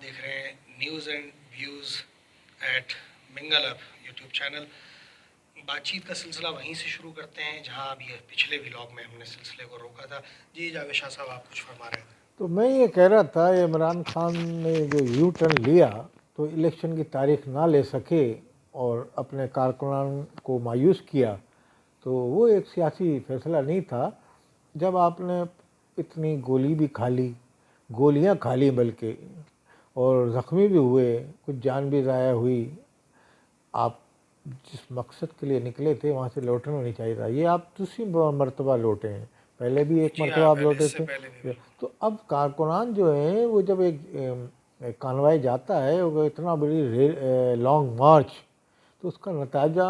دیکھ رہے ہیں نیوز اینڈ ویوز ایٹ منگل اب یوٹیوب چینل. بات چیت کا سلسلہ وہیں سے شروع کرتے ہیں جہاں ابھی پچھلے ولاگ میں ہم نے سلسلے کو روکا تھا. جی جاوید شاہ صاحب آپ کچھ فرما رہے تھے. تو میں یہ کہہ رہا تھا عمران خان نے جو یو ٹرن لیا تو الیکشن کی تاریخ نہ لے سکے اور اپنے کارکنان کو مایوس کیا، تو وہ ایک سیاسی فیصلہ نہیں تھا. جب آپ نے اتنی گولی بھی کھا لی، گولیاں کھا لی بلکہ، اور زخمی بھی ہوئے، کچھ جان بھی ضائع ہوئی، آپ جس مقصد کے لیے نکلے تھے وہاں سے لوٹنا نہیں چاہیے تھا. یہ آپ دوسری مرتبہ لوٹے ہیں، پہلے بھی ایک جی مرتبہ ہاں، آپ پہلے لوٹے اس سے تھے. پہلے بھی. تو اب کارکنان جو ہیں وہ جب ایک کانوائی جاتا ہے وہ اتنا بڑی لانگ مارچ، تو اس کا نتیجہ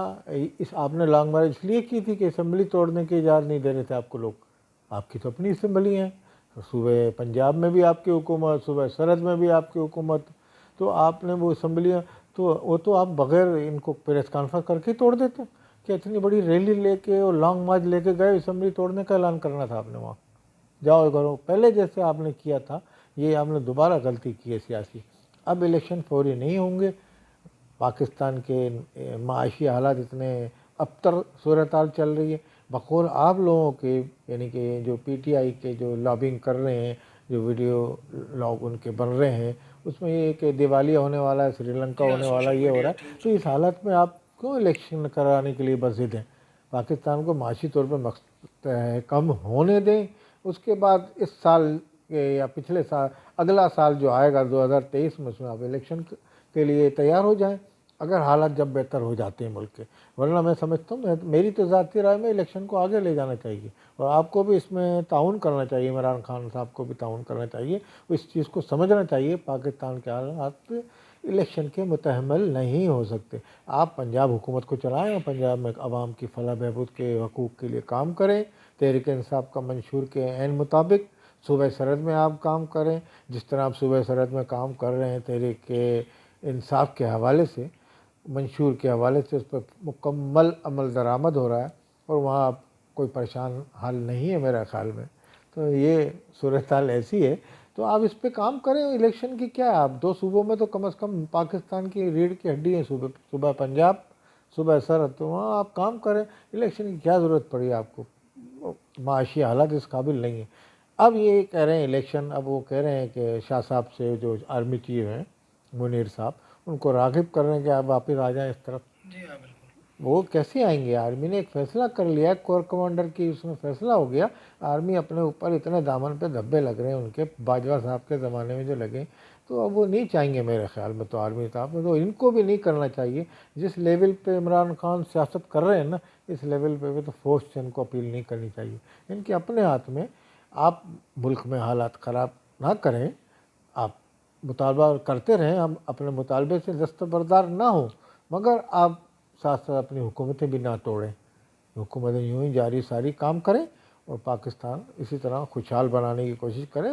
آپ نے لانگ مارچ اس لیے کی تھی کہ اسمبلی توڑنے کی اجازت نہیں دے رہے تھے آپ کو لوگ. آپ کی تو اپنی اسمبلی ہیں، صوبے پنجاب میں بھی آپ کی حکومت، صوبہ سرحد میں بھی آپ کی حکومت، تو آپ نے وہ اسمبلیاں تو آپ بغیر ان کو پریس کانفرنس کر کے توڑ دیتے کہ اتنی بڑی ریلی لے کے اور لانگ مارچ لے کے گئے، اسمبلی توڑنے کا اعلان کرنا تھا آپ نے. وہاں جاؤ کرو پہلے جیسے آپ نے کیا تھا. یہ آپ نے دوبارہ غلطی کی ہے سیاسی. اب الیکشن فوری نہیں ہوں گے. پاکستان کے معاشی حالات اتنے ابتر صورتحال چل رہی ہے، بقول آپ لوگوں کے، یعنی کہ جو پی ٹی آئی کے جو لابنگ کر رہے ہیں، جو ویڈیو لاگ ان کے بن رہے ہیں، اس میں یہ کہ دیوالیہ ہونے والا ہے، سری لنکا جی ہاں، ہونے والا، سوشل یہ ہو میڈیا رہا ہے. تو ٹیمز. اس حالت میں آپ کیوں الیکشن کرانے کے لیے بضد ہیں؟ پاکستان کو معاشی طور پہ کم ہونے دیں، اس کے بعد اس سال یا پچھلے سال اگلا سال جو آئے گا 2023 میں، اس میں آپ الیکشن کے لیے تیار ہو جائیں اگر حالات جب بہتر ہو جاتے ہیں ملک کے. ورنہ میں سمجھتا ہوں، میری تو ذاتی رائے میں الیکشن کو آگے لے جانا چاہیے، اور آپ کو بھی اس میں تعاون کرنا چاہیے. عمران خان صاحب کو بھی تعاون کرنا چاہیے، اس چیز کو سمجھنا چاہیے. پاکستان کے حالات الیکشن کے متحمل نہیں ہو سکتے. آپ پنجاب حکومت کو چلائیں اور پنجاب میں عوام کی فلاح بہبود کے حقوق کے لیے کام کریں، تحریک انصاف کا منشور کے عین مطابق. صوبہ سرحد میں آپ کام کریں جس طرح آپ صوبہ سرحد میں کام کر رہے ہیں، تحریک انصاف کے حوالے سے، منشور کے حوالے سے اس پر مکمل عمل درآمد ہو رہا ہے، اور وہاں کوئی پریشان حال نہیں ہے میرا خیال میں. تو یہ صورتحال ایسی ہے، تو آپ اس پہ کام کریں. الیکشن کی کیا ہے، آپ دو صوبوں میں تو کم از کم پاکستان کی ریڑھ کی ہڈی ہیں، صوبہ پنجاب، صوبہ سرحد، تو وہاں آپ کام کریں. الیکشن کی کیا ضرورت پڑی آپ کو؟ معاشی حالات اس قابل نہیں ہیں. اب یہ کہہ رہے ہیں الیکشن، اب وہ کہہ رہے ہیں کہ شاہ صاحب سے جو آرمی چیف ہیں منیر صاحب، ان کو راغب کر رہے ہیں کہ آپ واپس آ جائیں اس طرف. جی ہاں، بالکل. وہ کیسے آئیں گے؟ آرمی نے ایک فیصلہ کر لیا ہے، کور کمانڈر کی اس میں فیصلہ ہو گیا. آرمی اپنے اوپر اتنے دامن پہ دھبے لگ رہے ہیں ان کے، باجوہ صاحب کے زمانے میں جو لگے، تو اب وہ نہیں چاہیں گے میرے خیال میں. تو آرمی صاحب تو ان کو بھی نہیں کرنا چاہیے. جس لیول پہ عمران خان سیاست کر رہے ہیں نا، اس لیول پہ بھی تو فورس سے ان کو اپیل نہیں کرنی چاہیے. ان کے اپنے ہاتھ میں. آپ ملک میں حالات خراب نہ کریں، آپ مطالبہ کرتے رہیں، ہم اپنے مطالبے سے دستبردار نہ ہوں، مگر آپ ساتھ ساتھ اپنی حکومتیں بھی نہ توڑیں. حکومتیں یوں ہی جاری ساری کام کریں اور پاکستان اسی طرح خوشحال بنانے کی کوشش کریں.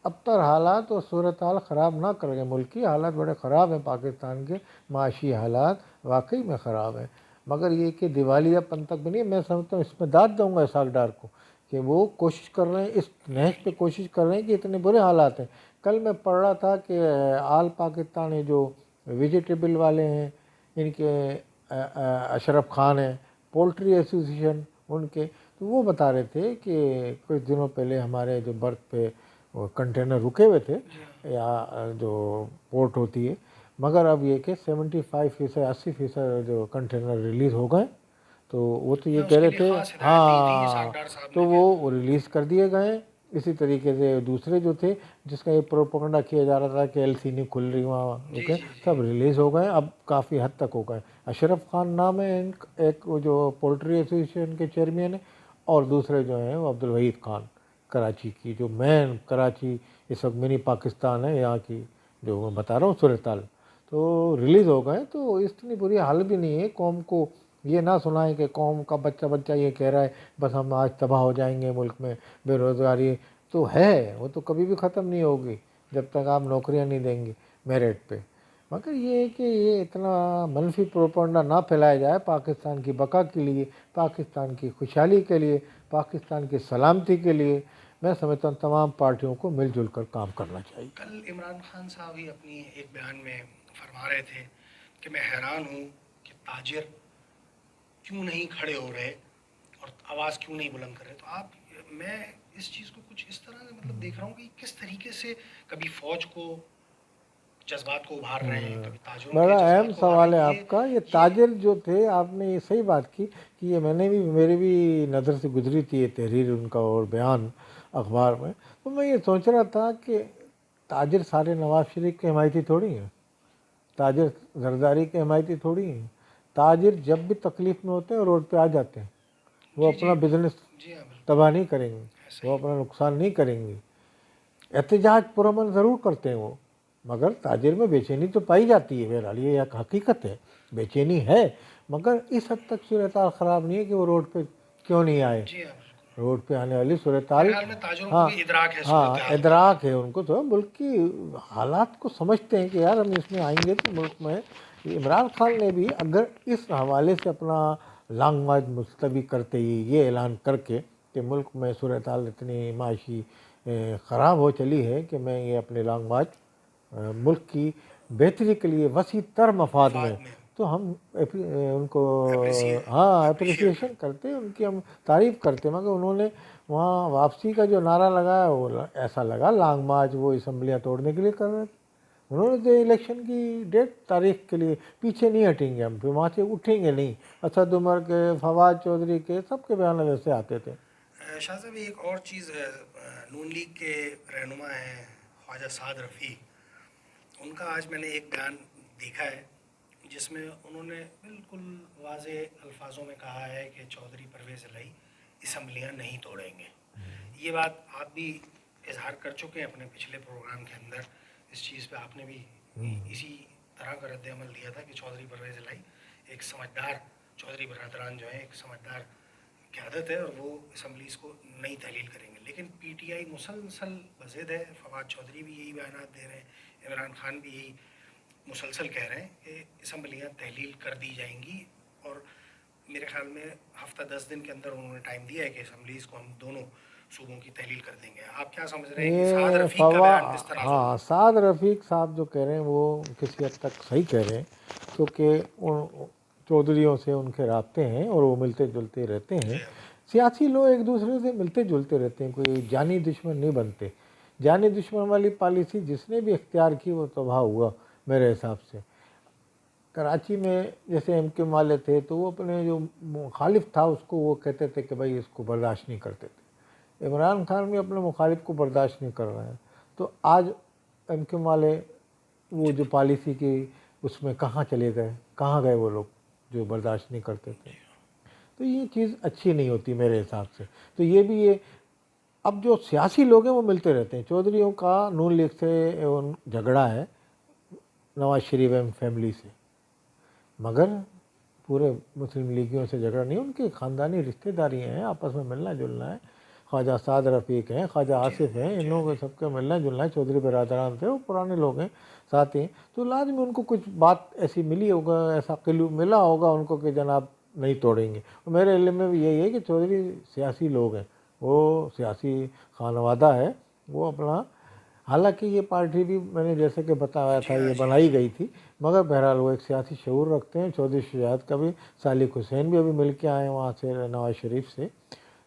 اب تر حالات اور صورتحال خراب نہ کریں. ملکی حالات بڑے خراب ہیں، پاکستان کے معاشی حالات واقعی میں خراب ہیں. مگر یہ کہ دیوالیہ پن تک بھی نہیں. میں سمجھتا ہوں اس میں داد دوں گا اسحاق ڈار کو کہ وہ کوشش کر رہے ہیں، اس نہج پہ کوشش کر رہے ہیں کہ اتنے برے حالات ہیں. کل میں پڑھ رہا تھا کہ آل پاکستان جو ویجیٹیبل والے ہیں، ان کے اشرف خان ہیں، پولٹری ایسوسیشن ان کے، تو وہ بتا رہے تھے کہ کچھ دنوں پہلے ہمارے جو برتھ پہ وہ کنٹینر رکے ہوئے تھے یا جو پورٹ ہوتی ہے، مگر اب یہ کہ 75% 80% جو کنٹینر ریلیز ہو گئے. تو وہ تو یہ اس کہہ کے رہے لیے تھے، خاص ہدایت دی تھی اسحاق ہاں، ڈار صاحب تو نے کہ وہ ریلیز کر دیے گئے. اسی طریقے سے دوسرے جو تھے جس کا یہ پروپیگنڈا کیا جا رہا تھا کہ ایل سی نہیں کھل رہی وہاں جی رکے، جی جی. سب ریلیز ہو گئے. اب کافی حد تک ہو گئے. اشرف خان نام ہے ایک وہ جو پولٹری ایسوسیشن کے چیئرمین ہیں، اور دوسرے جو ہیں وہ عبدالوحید خان، کراچی کی جو مین کراچی اس وقت منی پاکستان ہے یہاں کی، جو میں بتا رہا ہوں صورتحال. تو ریلیز ہو گئے. تو اتنی بری حال بھی نہیں ہے. قوم کو یہ نہ سنائیں کہ قوم کا بچہ یہ کہہ رہا ہے بس ہم آج تباہ ہو جائیں گے، ملک میں بے روزگاری تو ہے، وہ تو کبھی بھی ختم نہیں ہوگی جب تک آپ نوکریاں نہیں دیں گے میرٹ پہ. مگر یہ ہے کہ یہ اتنا منفی پروپیگنڈا نہ پھیلایا جائے. پاکستان کی بقا کے لیے، پاکستان کی خوشحالی کے لیے، پاکستان کی سلامتی کے لیے میں سمجھتا ہوں تمام پارٹیوں کو مل جل کر کام کرنا چاہیے. کل عمران خان صاحب ہی اپنی ایک بیان میں فرما رہے تھے کہ میں حیران ہوں کہ تاجر کیوں نہیں کھڑے ہو رہے اور آواز کیوں نہیں بلند کر رہے. تو میں اس چیز کو کچھ اس طرح سے مطلب دیکھ رہا ہوں کہ کس طریقے سے کبھی فوج کو جذبات کو ابھار رہے ہیں, کبھی تاجروں کے بڑا اہم جذبات کو ابھار سوال ہے رہے ہیں. آپ کا. یہ تاجر جو تھے, آپ نے یہ صحیح بات کی کہ یہ میں نے بھی, میری بھی نظر سے گزری تھی یہ تحریر ان کا اور بیان اخبار میں. تو میں یہ سوچ رہا تھا کہ تاجر سارے نواز شریف کے حمایتی تھوڑی ہیں, تاجر زرداری کے حمایتی تھوڑی ہیں. تاجر جب بھی تکلیف میں ہوتے ہیں روڈ پہ آ جاتے ہیں. وہ اپنا بزنس جی ہاں بالکل تباہ نہیں کریں گے, وہ اپنا نقصان نہیں کریں گے. احتجاج پرامن ضرور کرتے ہیں وہ, مگر تاجر میں بے چینی تو پائی جاتی ہے. بہرحال یہ ایک حقیقت ہے, بے چینی ہے, مگر اس حد تک صورتحال خراب نہیں ہے کہ وہ روڈ پہ کیوں نہیں آئے. جی ہاں بالکل. روڈ پہ آنے والی صورتحال, میرے خیال میں تاجروں کو ہاں بھی ادراک ہے ہاں صورتحال کا. ادراک ہے ان کو, تو ملک کی حالات کو سمجھتے ہیں کہ یار ہم اس میں آئیں گے تو ملک میں. عمران خان نے بھی اگر اس حوالے سے اپنا لانگ مارچ ملتوی کرتے ہی یہ اعلان کر کے کہ ملک میں صورتحال اتنی معاشی خراب ہو چلی ہے کہ میں یہ اپنے لانگ مارچ ملک کی بہتری کے لیے وسیع تر مفاد میں, تو ہم ان کو ہاں اپریسیشن کرتے ہیں, ان کی ہم تعریف کرتے ہیں. مگر انہوں نے وہاں واپسی کا جو نعرہ لگایا وہ ایسا لگا لانگ مارچ وہ اسمبلیاں توڑنے کے لیے کر رہے تھے. انہوں نے تو الیکشن کی ڈیٹ تاریخ کے لیے پیچھے نہیں ہٹیں گے, ہم پھر وہاں سے اٹھیں گے نہیں. اسد عمر کے, فواد چودھری کے, سب کے بیان ویسے آتے تھے. شاہ صاحب ایک اور چیز ہے, نون لیگ کے رہنما ہیں خواجہ سعد رفیع, ان کا آج میں نے ایک بیان دیکھا ہے جس میں انہوں نے بالکل واضح الفاظوں میں کہا ہے کہ چودھری پرویز الہی اسمبلیاں نہیں توڑیں گے. یہ بات آپ بھی اظہار کر چکے ہیں اپنے پچھلے پروگرام کے اندر. اس چیز پہ آپ نے بھی اسی طرح کا رد عمل دیا تھا کہ چودھری پرویز الہی ایک سمجھدار, چودھری برادران جو ہیں ایک سمجھدار قیادت ہے اور وہ اسمبلیز کو نہیں تحلیل کریں گے. لیکن پی ٹی آئی مسلسل بضد ہے, فواد چودھری بھی یہی بیانات دے رہے ہیں, عمران خان بھی یہی مسلسل کہہ رہے ہیں کہ اسمبلیاں تحلیل کر دی جائیں گی. اور میرے خیال میں ہفتہ 10 دن کے اندر انہوں نے ٹائم دیا ہے کہ اسمبلیز کو ہم دونوں صوبوں کی تحلیل کر دیں گے. آپ کیا سمجھ رہے ہیں کہ سعد یہ رفیق کا بیان کس طرح؟ ہاں سعد رفیق صاحب جو کہہ رہے ہیں وہ کسی حد تک صحیح کہہ رہے ہیں, کیونکہ چودھریوں سے ان کے رابطے ہیں اور وہ ملتے جلتے رہتے ہیں. سیاسی لوگ ایک دوسرے سے ملتے جلتے رہتے ہیں, کوئی جانی دشمن نہیں بنتے. جانی دشمن والی پالیسی جس نے بھی اختیار کی وہ تباہ ہوا میرے حساب سے. کراچی میں جیسے ایم کیو والے تھے تو وہ اپنے جو مخالف تھا اس کو وہ کہتے تھے کہ بھائی اس کو برداشت نہیں کرتے تھے. عمران خان بھی اپنے مخالف کو برداشت نہیں کر رہے ہیں. تو آج ایم کیو والے وہ جو پالیسی کی اس میں کہاں چلے گئے, کہاں گئے وہ لوگ جو برداشت نہیں کرتے تھے. تو یہ چیز اچھی نہیں ہوتی میرے حساب سے. تو یہ بھی یہ اب جو سیاسی لوگ ہیں وہ ملتے رہتے ہیں. چودھریوں کا نون لیگ سے جھگڑا ہے, نواز شریف فیملی سے, مگر پورے مسلم لیگیوں سے جھگڑا نہیں, ان کی خاندانی رشتہ داریاں ہیں, آپس میں ملنا جلنا ہے. خواجہ سعد رفیق ہیں, خواجہ آصف ہیں, ان لوگوں کے سب کے ملنا جلنا ہے. چودھری برادران تھے, وہ پرانے لوگ ہیں, ساتھی ہیں. تو لازمی ان کو کچھ بات ایسی ملی ہوگا, ایسا قلو ملا ہوگا ان کو کہ جناب نہیں توڑیں گے. میرے علم میں بھی یہی ہے کہ چودھری سیاسی لوگ ہیں, وہ سیاسی خانوادہ ہے, وہ اپنا حالانکہ یہ پارٹی بھی میں نے جیسے کہ بتایا تھا یہ بنائی گئی تھی, مگر بہرحال وہ ایک سیاسی شعور رکھتے ہیں. چودھری شجاعت کا بھی, صالح حسین بھی ابھی مل کے آئے ہیں وہاں سے نواز شریف سے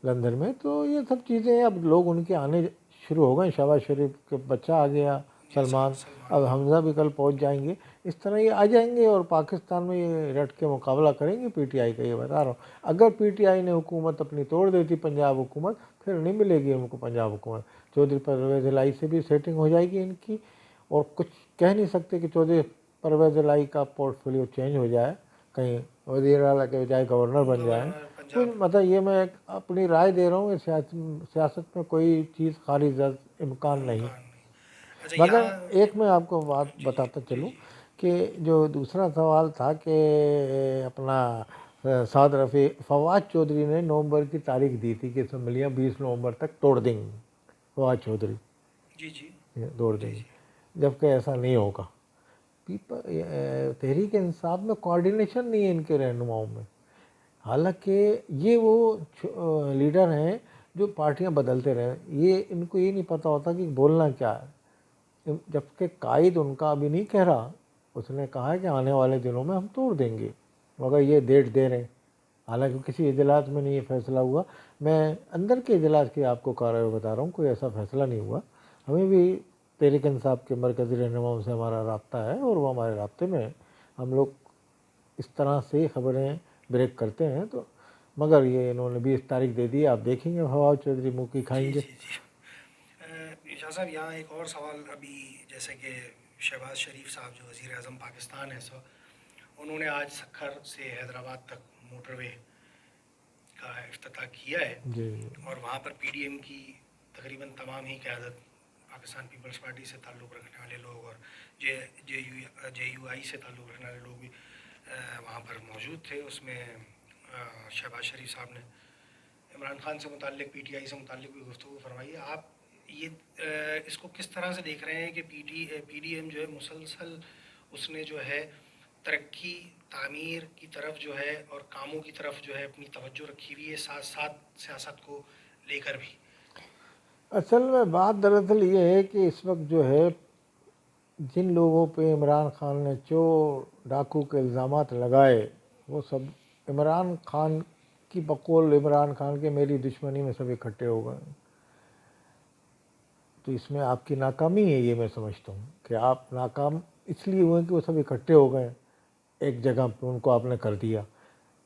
لندن میں. تو یہ سب چیزیں اب لوگ ان کے آنے شروع ہو گئے. شہباز شریف کے بچہ آ گیا سلمان, اب حمزہ بھی کل پہنچ جائیں گے. اس طرح یہ آ جائیں گے اور پاکستان میں یہ رٹ کے مقابلہ کریں گے پی ٹی آئی کا. یہ بتا رہا ہوں, اگر پی ٹی آئی نے حکومت اپنی توڑ دیتی پنجاب حکومت, پھر نہیں ملے گی ان کو پنجاب حکومت. چودھری پرویز الہی سے بھی سیٹنگ ہو جائے گی ان کی, اور کچھ کہہ نہیں سکتے کہ چودھری پرویز الہی کا پورٹ فولیو چینج ہو جائے, کہیں وزیر اعلیٰ کے بجائے گورنر بن جائے. کچھ مطلب یہ میں اپنی رائے دے رہا ہوں, سیاست میں کوئی چیز خارج از امکان نہیں. مگر ایک میں آپ کو بات بتاتا چلوں کہ جو دوسرا سوال تھا کہ اپنا سعد رفیع, فواد چودھری نے نومبر کی تاریخ دی تھی کہ اسمبلیاں 20 نومبر تک توڑ دیں گے. فواد چودھری توڑ دیں گے, جبکہ ایسا نہیں ہوگا. تحریک انصاف میں کوارڈینیشن نہیں ہے ان کے رہنماؤں میں. حالانکہ یہ وہ لیڈر ہیں جو پارٹیاں بدلتے رہے، یہ ان کو یہ نہیں پتہ ہوتا کہ بولنا کیا ہے، جبکہ قائد ان کا ابھی نہیں کہہ رہا، اس نے کہا ہے کہ آنے والے دنوں میں ہم توڑ دیں گے، مگر یہ ڈیٹ دے رہے ہیں، حالانکہ کسی اجلاس میں نہیں یہ فیصلہ ہوا۔ میں اندر کے اجلاس کی آپ کو کارروائی بتا رہا ہوں، کوئی ایسا فیصلہ نہیں ہوا۔ ہمیں بھی تحریک انصاف کے مرکزی رہنماؤں سے ہمارا رابطہ ہے اور وہ ہمارے رابطے میں ہیں، ہم لوگ اس طرح سے خبریں بریک کرتے ہیں، تو مگر یہ انہوں نے 20 تاریخ دے دی، آپ دیکھیں گے فواد چودھری منہ کی کھائیں جی گے۔ جی جی شاہ صاحب، یہاں ایک اور سوال ابھی، جیسے کہ شہباز شریف صاحب جو وزیر اعظم پاکستان ہے انہوں نے آج سکھر سے حیدرآباد تک موٹر وے کا افتتاح کیا ہے، جی اور وہاں پر پی ڈی ایم کی تقریباً تمام ہی قیادت، پاکستان پیپلز پارٹی سے تعلق رکھنے والے لوگ اور جے یو آئی سے تعلق رکھنے والے لوگ بھی وہاں پر موجود تھے۔ اس میں شہباز شریف صاحب نے عمران خان سے متعلق، پی ٹی آئی سے متعلق بھی گفتگو فرمائی ہے۔ آپ یہ اس کو کس طرح سے دیکھ رہے ہیں کہ پی ڈی ایم جو ہے مسلسل اس نے جو ہے ترقی، تعمیر کی طرف جو ہے اور کاموں کی طرف جو ہے اپنی توجہ رکھی ہوئی ہے، ساتھ ساتھ سیاست کو لے کر بھی؟ اصل میں بات دراصل یہ ہے کہ اس وقت جو ہے جن لوگوں پہ عمران خان نے چور ڈاکو کے الزامات لگائے، وہ سب عمران خان کی بقول عمران خان کے میری دشمنی میں سب اکٹھے ہو گئے، تو اس میں آپ کی ناکامی ہے، یہ میں سمجھتا ہوں کہ آپ ناکام اس لیے ہوئے کہ وہ سب اکٹھے ہو گئے ایک جگہ پہ، ان کو آپ نے کر دیا۔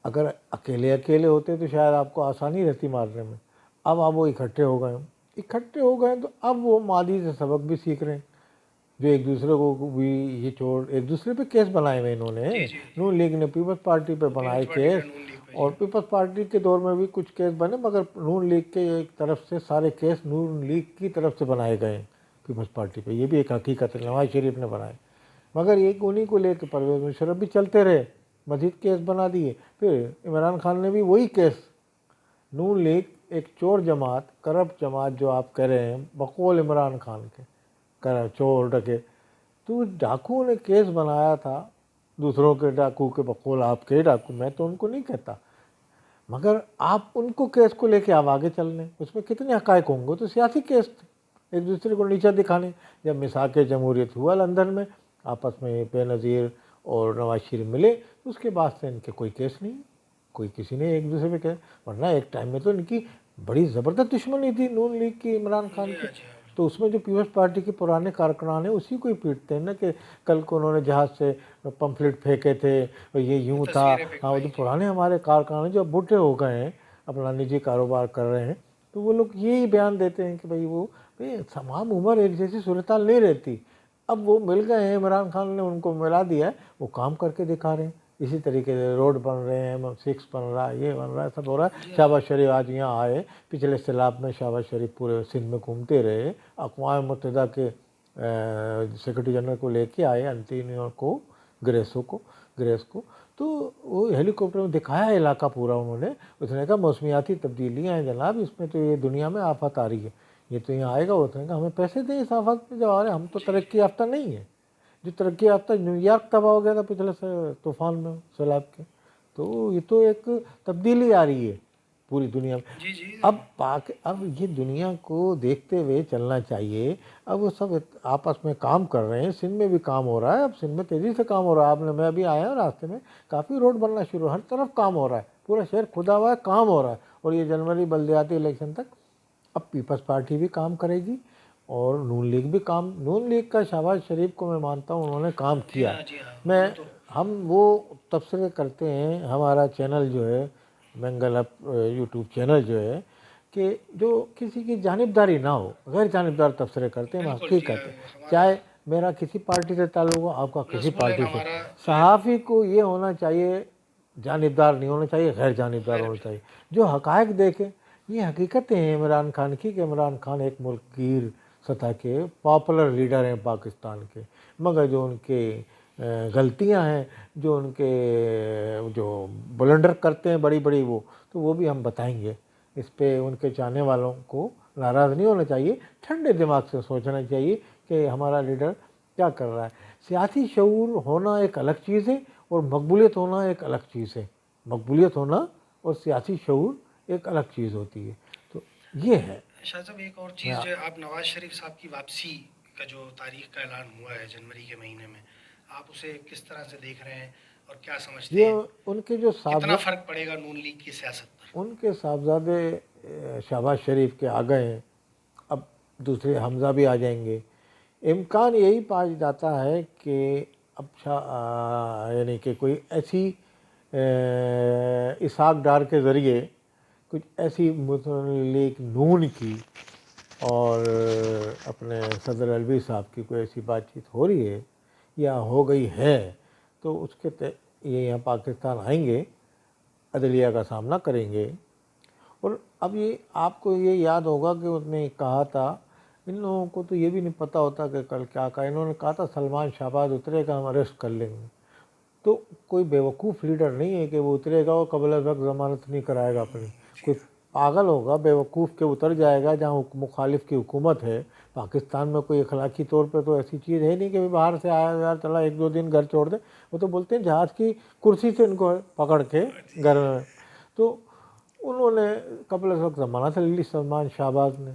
اگر اکیلے اکیلے ہوتے تو شاید آپ کو آسانی رہتی مارنے میں، اب آپ وہ اکٹھے ہو گئے تو اب وہ ماضی سے سبق بھی سیکھ رہے ہیں، جو ایک دوسرے کو بھی یہ چور ایک دوسرے پہ کیس بنائے ہوئے انہوں نے، جی جی نون لیگ نے پیپلز پارٹی پہ بنائے پیپلز پارٹی کیس، کا نون لیگ پہ، اور پیپلز پارٹی کے دور میں بھی کچھ کیس بنے، مگر نون لیگ کے ایک طرف سے سارے کیس نون لیگ کی طرف سے بنائے گئے ہیں پیپلز پارٹی پہ، یہ بھی ایک حقیقت ہے، نواز شریف نے بنائے، مگر ایک انہی کو لے کے پرویز مشرف بھی چلتے رہے، مزید کیس بنا دیے، پھر عمران خان نے بھی وہی کیس، نون لیگ ایک چور جماعت، کرپٹ جماعت جو آپ کہہ رہے ہیں بقول عمران خان کے چور ڈکے، تو ڈاکو نے کیس بنایا تھا دوسروں کے ڈاکو کے بقول آپ کے ڈاکو، میں تو ان کو نہیں کہتا، مگر آپ ان کو کیس کو لے کے آپ آگے چل رہے، اس میں کتنے حقائق ہوں گے، تو سیاسی کیس تھے ایک دوسرے کو نیچا دکھانے۔ جب مساق جمہوریت ہوا لندن میں، آپس میں بے نظیر اور نواز شریف ملے، تو اس کے بعد سے ان کے کوئی کیس نہیں، کوئی کسی نے ایک دوسرے پہ کہا، ورنہ ایک ٹائم میں تو ان کی بڑی زبردست دشمنی تھی نون لیگ کی عمران خان کی، تو اس میں جو پیپلز پارٹی کے پرانے کارکنان ہیں اسی کو ہی پیٹتے ہیں نا، کہ کل کو انہوں نے جہاز سے پمفلٹ پھینکے تھے اور یہ یوں تھا، ہاں وہ جو پرانے ہمارے کارکنان ہیں جو اب بوڑھے ہو گئے ہیں، اپنا نجی کاروبار کر رہے ہیں، تو وہ لوگ یہی بیان دیتے ہیں کہ بھئی وہ تمام عمر ایک جیسی صورتحال نہیں رہتی، اب وہ مل گئے ہیں، عمران خان نے ان کو ملا دیا ہے، وہ کام کر کے دکھا رہے ہیں، اسی طریقے سے روڈ بن رہے ہیں، 6 بن رہا ہے، یہ بن رہا ہے، سب ہو رہا ہے۔ شہباز شریف آج یہاں آئے، پچھلے سیلاب میں شہباز شریف پورے سندھ میں گھومتے رہے، اقوام متحدہ کے سیکرٹری جنرل کو لے کے آئے، انتونیو کو گریس کو، تو وہ ہیلی کاپٹر میں دکھایا علاقہ پورا انہوں نے، اس نے کہا موسمیاتی تبدیلیاں ہیں جناب، اس میں تو یہ دنیا میں آفت آ رہی ہے، یہ تو یہاں آئے گا، وہ کہا ہمیں پیسے دیں اس آفت میں، جب آ رہے ہم تو ترقی یافتہ نہیں ہیں، جو ترقی یافتہ نیو یارک تباہ ہو گیا تھا پچھلے طوفان میں سیلاب کے، تو یہ تو ایک تبدیلی آ رہی ہے پوری دنیا میں۔ اب یہ دنیا کو دیکھتے ہوئے چلنا چاہیے، اب وہ سب آپس میں کام کر رہے ہیں، سندھ میں بھی کام ہو رہا ہے، اب سندھ میں تیزی سے کام ہو رہا ہے، میں ابھی آیا ہوں راستے میں، کافی روڈ بننا شروع، ہر طرف کام ہو رہا ہے، پورا شہر کھدا ہوا ہے، کام ہو رہا ہے، اور یہ جنوری بلدیاتی الیکشن تک اب پیپلز پارٹی بھی کام کرے گی اور نون لیگ بھی کام، نون لیگ کا شہباز شریف کو میں مانتا ہوں انہوں نے کام کیا، ہم وہ تبصرے کرتے ہیں، ہمارا چینل جو ہے منگل اپ یوٹیوب چینل جو ہے، کہ جو کسی کی جانبداری نہ ہو، غیر جانبدار تبصرے کرتے ہیں، ہم حقیقت ہے، چاہے میرا کسی پارٹی سے تعلق ہو، آپ کا کسی پارٹی سے، صحافی کو یہ ہونا چاہیے جانبدار نہیں ہونا چاہیے، غیر جانبدار ہونا چاہیے، جو حقائق دیکھیں، یہ حقیقتیں ہیں عمران خان کی، کہ عمران خان ایک ملک گیر سطح کے پاپولر لیڈر ہیں پاکستان کے، مگر جو ان کے غلطیاں ہیں، جو ان کے جو بلنڈر کرتے ہیں بڑی بڑی، وہ بھی ہم بتائیں گے، اس پہ ان کے چاہنے والوں کو ناراض نہیں ہونا چاہیے، ٹھنڈے دماغ سے سوچنا چاہیے کہ ہمارا لیڈر کیا کر رہا ہے، سیاسی شعور ہونا ایک الگ چیز ہے اور مقبولیت ہونا ایک الگ چیز ہے، مقبولیت ہونا اور سیاسی شعور ایک الگ چیز ہوتی ہے، تو یہ ہے. شاہ صاحب ایک اور چیز جو آپ نواز شریف صاحب کی واپسی کا جو تاریخ کا اعلان ہوا ہے جنوری کے مہینے میں، آپ اسے کس طرح سے دیکھ رہے ہیں اور کیا سمجھتے یہ ہیں ان کے جو کتنا فرق پڑے گا نون لیگ کی سیاست پر؟ ان کے صاحبزادے شہباز شریف کے آ گئے ہیں، اب دوسرے حمزہ بھی آ جائیں گے. امکان یہی پایا جاتا ہے کہ اب یعنی کہ کوئی ایسی اسحاق ڈار کے ذریعے کچھ ایسی مسلم لیگ نون کی اور اپنے صدر الوی صاحب کی کوئی ایسی بات چیت ہو رہی ہے یا ہو گئی ہے، تو اس کے یہ یہاں پاکستان آئیں گے، عدلیہ کا سامنا کریں گے. اور اب یہ آپ کو یہ یاد ہوگا کہ اس نے کہا تھا، ان لوگوں کو تو یہ بھی نہیں پتہ ہوتا کہ کل کیا کہا. انہوں نے کہا تھا سلمان شہباز اترے گا ہم اریسٹ کر لیں گے. تو کوئی بیوقوف لیڈر نہیں ہے کہ وہ اترے گا اور قبل از وقت ضمانت نہیں کرائے گا اپنی. کوئی پاگل ہوگا بیوقوف کے اتر جائے گا جہاں مخالف کی حکومت ہے. پاکستان میں کوئی اخلاقی طور پہ تو ایسی چیز ہے نہیں کہ باہر سے آیا یار چلا ایک دو دن گھر چھوڑ دے. وہ تو بولتے ہیں جہاز کی کرسی سے ان کو پکڑ کے گھر میں. تو انہوں نے قبل از وقت ضمانت لے لی سلمان شہباز نے،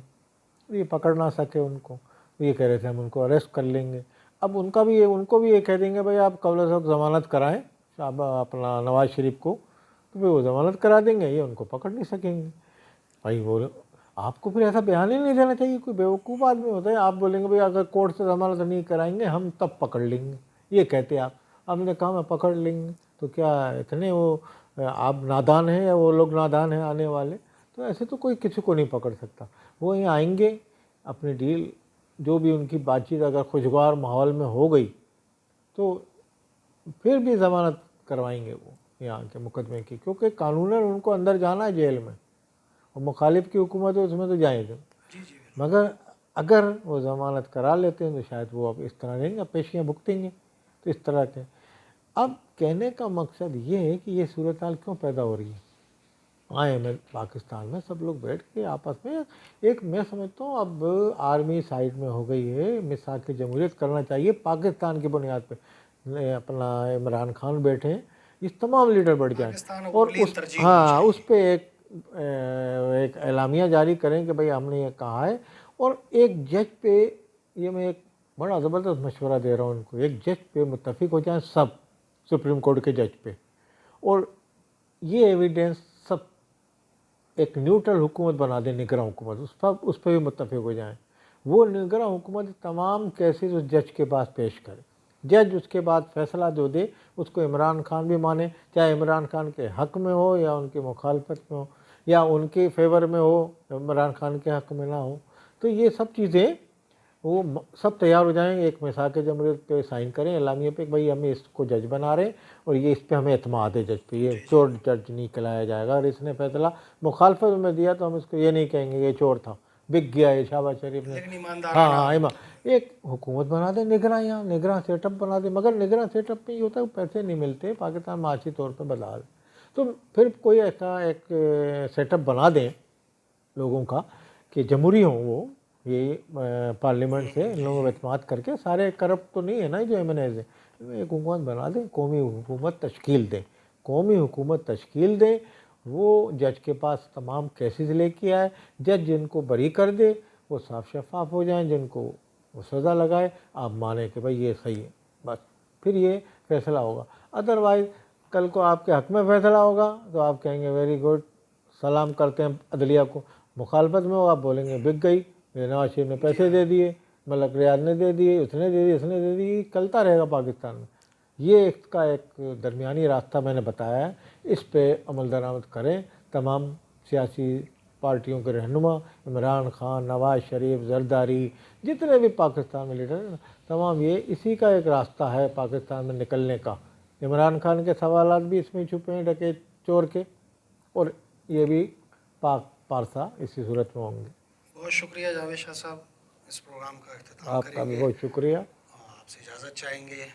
یہ پکڑ نہ سکے ان کو. یہ کہہ رہے تھے ہم ان کو اریسٹ کر لیں گے. اب ان کو بھی یہ کہہ دیں گے بھائی آپ قبل از وقت ضمانت کرائیں اپنا نواز شریف کو، تو پھر وہ ضمانت کرا دیں گے، یہ ان کو پکڑ نہیں سکیں گے. بھائی وہ آپ کو پھر ایسا بیان ہی نہیں دینا چاہیے. کوئی بیوقوف آدمی ہوتا ہے، آپ بولیں گے بھائی اگر کورٹ سے ضمانت نہیں کرائیں گے ہم تب پکڑ لیں گے. یہ کہتے آپ نے کہا میں پکڑ لیں گے، تو کیا اتنے وہ آپ نادان ہیں یا وہ لوگ نادان ہیں آنے والے؟ تو ایسے تو کوئی کسی کو نہیں پکڑ سکتا. وہ یہیں آئیں گے، اپنی ڈیل جو بھی ان کی بات چیت اگر خوشگوار ماحول میں ہو گئی تو پھر بھی ضمانت کروائیں گے وہ یہاں کے مقدمے کی، کیونکہ قانوناً ان کو اندر جانا ہے جیل میں، اور مخالف کی حکومت ہے اس میں تو جائیں گے. مگر اگر وہ ضمانت کرا لیتے ہیں تو شاید وہ اب اس طرح نہیں گے، پیشیاں بھگتیں گے. تو اس طرح کے اب کہنے کا مقصد یہ ہے کہ یہ صورتحال کیوں پیدا ہو رہی ہے. آئے میں پاکستان میں سب لوگ بیٹھ کے آپس میں ایک، میں سمجھتا ہوں اب آرمی سائڈ میں ہو گئی ہے، میثاق جمہوریت کرنا چاہیے پاکستان کی بنیاد پہ. اپنا عمران خان بیٹھے ہیں، اس تمام لیڈر بیٹھ جائیں اور اس پہ ایک اعلامیہ جاری کریں کہ بھئی ہم نے یہ کہا ہے. اور ایک جج پہ، یہ میں ایک بڑا زبردست مشورہ دے رہا ہوں ان کو، ایک جج پہ متفق ہو جائیں سب، سپریم کورٹ کے جج پہ، اور یہ ایویڈنس سب ایک نیوٹرل حکومت بنا دیں، نگراں حکومت، اس پہ بھی متفق ہو جائیں. وہ نگراں حکومت تمام کیسز اس جج کے پاس پیش کرے، جج اس کے بعد فیصلہ جو دے اس کو عمران خان بھی مانے، چاہے عمران خان کے حق میں ہو یا ان کی مخالفت میں ہو یا ان کے فیور میں ہو، عمران خان کے حق میں نہ ہو. تو یہ سب چیزیں وہ سب تیار ہو جائیں، ایک میثاق جمہوریت پہ سائن کریں اعلامیہ پہ، بھائی ہم اس کو جج بنا رہے ہیں اور یہ اس پہ ہمیں اعتماد ہے جج پہ، یہ چور جج نہیں کہلایا جائے گا. اور اس نے فیصلہ مخالفت میں دیا تو ہم اس کو یہ نہیں کہیں گے یہ چور تھا، بک گیا ہے شہباز شریف نے. ہاں ایک حکومت بنا دیں نگراں، یہاں نگراں سیٹ اپ بنا دیں. مگر نگراں سیٹ اپ پہ یہ ہوتا ہے پیسے نہیں ملتے، پاکستان معاشی طور پہ بدلا دے. تو پھر کوئی ایسا ایک سیٹ اپ بنا دیں لوگوں کا کہ جمہوری ہوں، وہ یہ پارلیمنٹ سے ان لوگوں کو اعتماد کر کے، سارے کرپٹ تو نہیں ہے نا جو ایم این ایز ہیں، ایک حکومت بنا دیں، قومی حکومت تشکیل دیں. وہ جج کے پاس تمام کیسز لے کے آئے، جج جن کو بری کر دے وہ صاف شفاف ہو جائیں، جن کو وہ سزا لگائے آپ مانیں کہ بھائی یہ صحیح ہے، بس پھر یہ فیصلہ ہوگا. ادروائز کل کو آپ کے حق میں فیصلہ ہوگا تو آپ کہیں گے ویری گڈ، سلام کرتے ہیں عدلیہ کو. مخالفت میں ہو آپ بولیں گے بک گئی، نواز شریف نے پیسے دے دیے، ملک ریاض نے دے دیے، اس نے دے دی، اس نے دے دی، چلتا رہے گا پاکستان میں. یہ اس کا ایک درمیانی راستہ میں نے بتایا ہے، اس پہ عمل درآمد کریں تمام سیاسی پارٹیوں کے رہنما، عمران خان، نواز شریف، زرداری، جتنے بھی پاکستان میں لیڈر ہیں تمام. یہ اسی کا ایک راستہ ہے پاکستان میں نکلنے کا. عمران خان کے سوالات بھی اس میں چھپے ہیں ڈکیت چور کے، اور یہ بھی پاک پارسا اسی صورت میں ہوں گے. بہت شکریہ جاوید شاہ صاحب، اس پروگرام کا اختتام آپ کا بھی بہت شکریہ. آپ سے اجازت چاہیں گے.